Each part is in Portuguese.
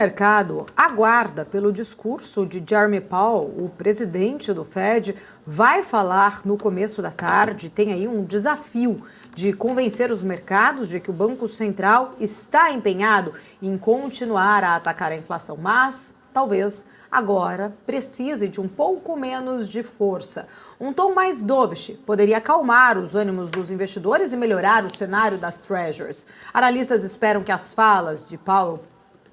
O mercado aguarda pelo discurso de Jeremy Powell, o presidente do Fed, vai falar no começo da tarde. Tem aí um desafio de convencer os mercados de que o Banco Central está empenhado em continuar a atacar a inflação, mas talvez agora precise de um pouco menos de força. Um tom mais dovish poderia acalmar os ânimos dos investidores e melhorar o cenário das Treasuries. Analistas esperam que as falas de Powell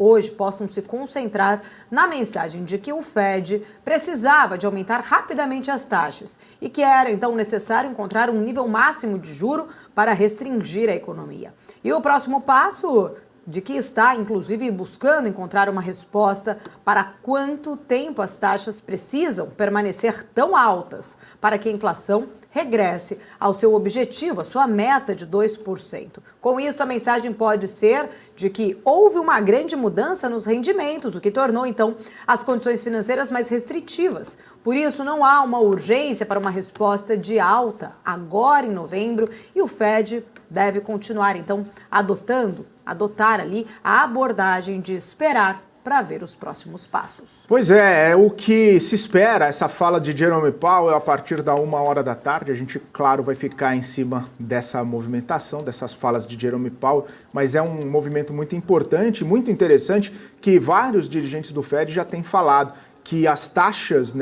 hoje possam se concentrar na mensagem de que o Fed precisava de aumentar rapidamente as taxas e que era então necessário encontrar um nível máximo de juro para restringir a economia. E o próximo passo de que está, inclusive, buscando encontrar uma resposta para quanto tempo as taxas precisam permanecer tão altas para que a inflação regresse ao seu objetivo, a sua meta de 2%. Com isso, a mensagem pode ser de que houve uma grande mudança nos rendimentos, o que tornou, então, as condições financeiras mais restritivas. Por isso, não há uma urgência para uma resposta de alta agora em novembro e o Fed deve continuar, então, adotar ali a abordagem de esperar para ver os próximos passos. Pois é o que se espera, essa fala de Jerome Powell a partir da 1h da tarde. A gente, claro, vai ficar em cima dessa movimentação, dessas falas de Jerome Powell, mas é um movimento muito importante, muito interessante, que vários dirigentes do Fed já têm falado, que as taxas,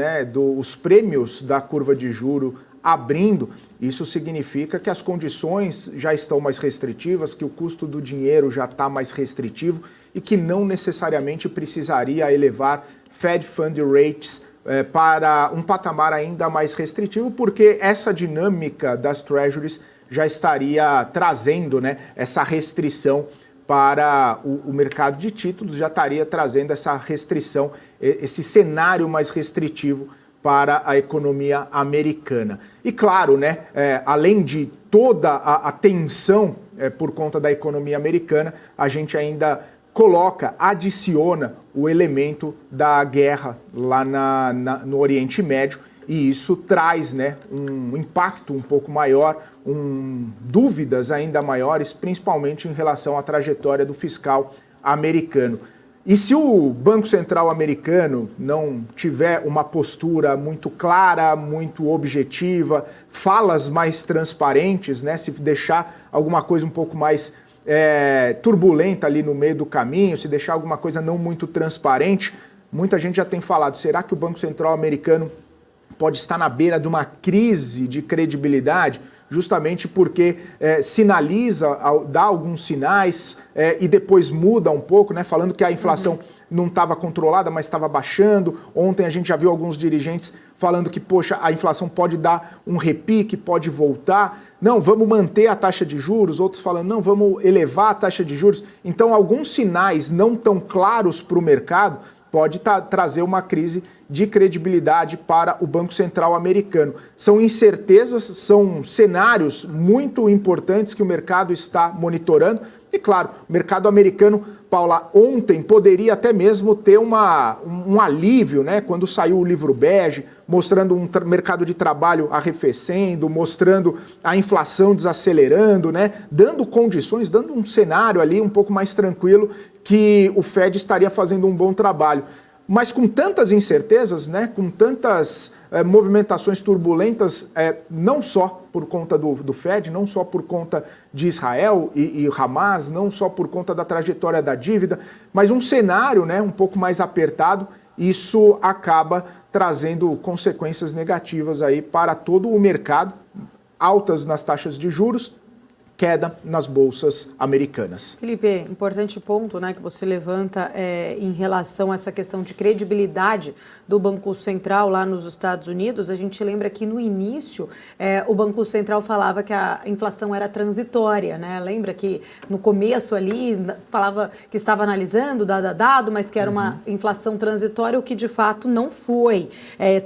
os prêmios da curva de juro abrindo, isso significa que as condições já estão mais restritivas, que o custo do dinheiro já está mais restritivo e que não necessariamente precisaria elevar Fed Fund Rates para um patamar ainda mais restritivo, porque essa dinâmica das Treasuries já estaria trazendo essa restrição para o mercado de títulos, já estaria trazendo essa restrição, esse cenário mais restritivo para a economia americana. E claro, além de toda a tensão por conta da economia americana, a gente ainda adiciona o elemento da guerra lá no Oriente Médio, e isso traz um impacto um pouco maior, dúvidas ainda maiores, principalmente em relação à trajetória do fiscal americano. E se o Banco Central americano não tiver uma postura muito clara, muito objetiva, falas mais transparentes, se deixar alguma coisa um pouco mais turbulenta ali no meio do caminho, se deixar alguma coisa não muito transparente, muita gente já tem falado, será que o Banco Central americano pode estar na beira de uma crise de credibilidade? Justamente porque sinaliza, dá alguns sinais e depois muda um pouco, falando que a inflação não estava controlada, mas estava baixando. Ontem a gente já viu alguns dirigentes falando que, poxa, a inflação pode dar um repique, pode voltar. Não, vamos manter a taxa de juros. Outros falando, não, vamos elevar a taxa de juros. Então, alguns sinais não tão claros para o mercado pode trazer uma crise de credibilidade para o Banco Central americano. São incertezas, são cenários muito importantes que o mercado está monitorando. E claro, o mercado americano, Paula, ontem poderia até mesmo ter um alívio, quando saiu o livro bege, mostrando um mercado de trabalho arrefecendo, mostrando a inflação desacelerando, dando condições, dando um cenário ali um pouco mais tranquilo que o Fed estaria fazendo um bom trabalho. Mas com tantas incertezas, com tantas movimentações turbulentas, não só por conta do Fed, não só por conta de Israel e Hamas, não só por conta da trajetória da dívida, mas um cenário um pouco mais apertado, isso acaba trazendo consequências negativas aí para todo o mercado, altas nas taxas de juros, queda nas bolsas americanas. Felipe, importante ponto que você levanta em relação a essa questão de credibilidade do Banco Central lá nos Estados Unidos. A gente lembra que no início o Banco Central falava que a inflação era transitória, Lembra que no começo ali falava que estava analisando dado a dado, mas que era uma inflação transitória, o que de fato não foi.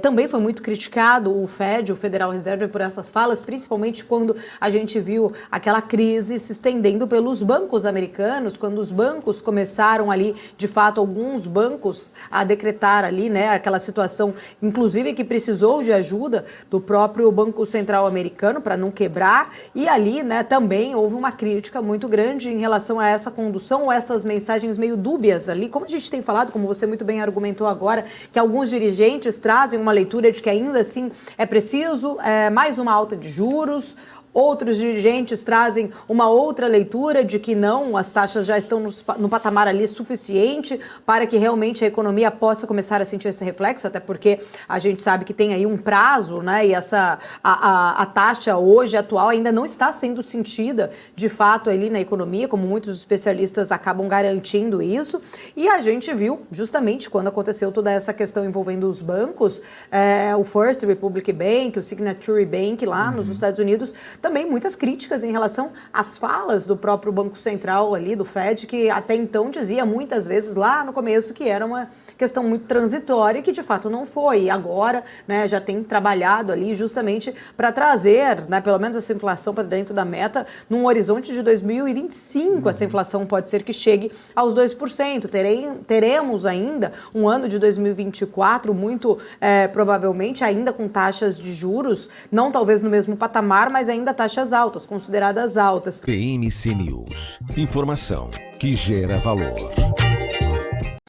Também foi muito criticado o Fed, o Federal Reserve, por essas falas, principalmente quando a gente viu aquela a crise se estendendo pelos bancos americanos, quando os bancos começaram ali, de fato, alguns bancos a decretar ali, né, aquela situação, inclusive que precisou de ajuda do próprio Banco Central americano para não quebrar, e ali, né, também houve uma crítica muito grande em relação a essa condução, ou essas mensagens meio dúbias ali, como a gente tem falado, como você muito bem argumentou agora, que alguns dirigentes trazem uma leitura de que ainda assim é preciso mais uma alta de juros. Outros dirigentes trazem uma outra leitura de que não, as taxas já estão no patamar ali suficiente para que realmente a economia possa começar a sentir esse reflexo, até porque a gente sabe que tem aí um prazo, né? E a taxa hoje atual ainda não está sendo sentida de fato ali na economia, como muitos especialistas acabam garantindo isso. E a gente viu justamente quando aconteceu toda essa questão envolvendo os bancos, o First Republic Bank, o Signature Bank lá nos Estados Unidos, também muitas críticas em relação às falas do próprio Banco Central ali, do Fed, que até então dizia muitas vezes lá no começo que era uma questão muito transitória e que de fato não foi. E agora, né, já tem trabalhado ali justamente para trazer, né, pelo menos essa inflação para dentro da meta, num horizonte de 2025. Essa inflação pode ser que chegue aos 2%. Teremos ainda um ano de 2024 muito provavelmente ainda com taxas de juros, não talvez no mesmo patamar, mas ainda taxas altas, consideradas altas. TMC News. Informação que gera valor.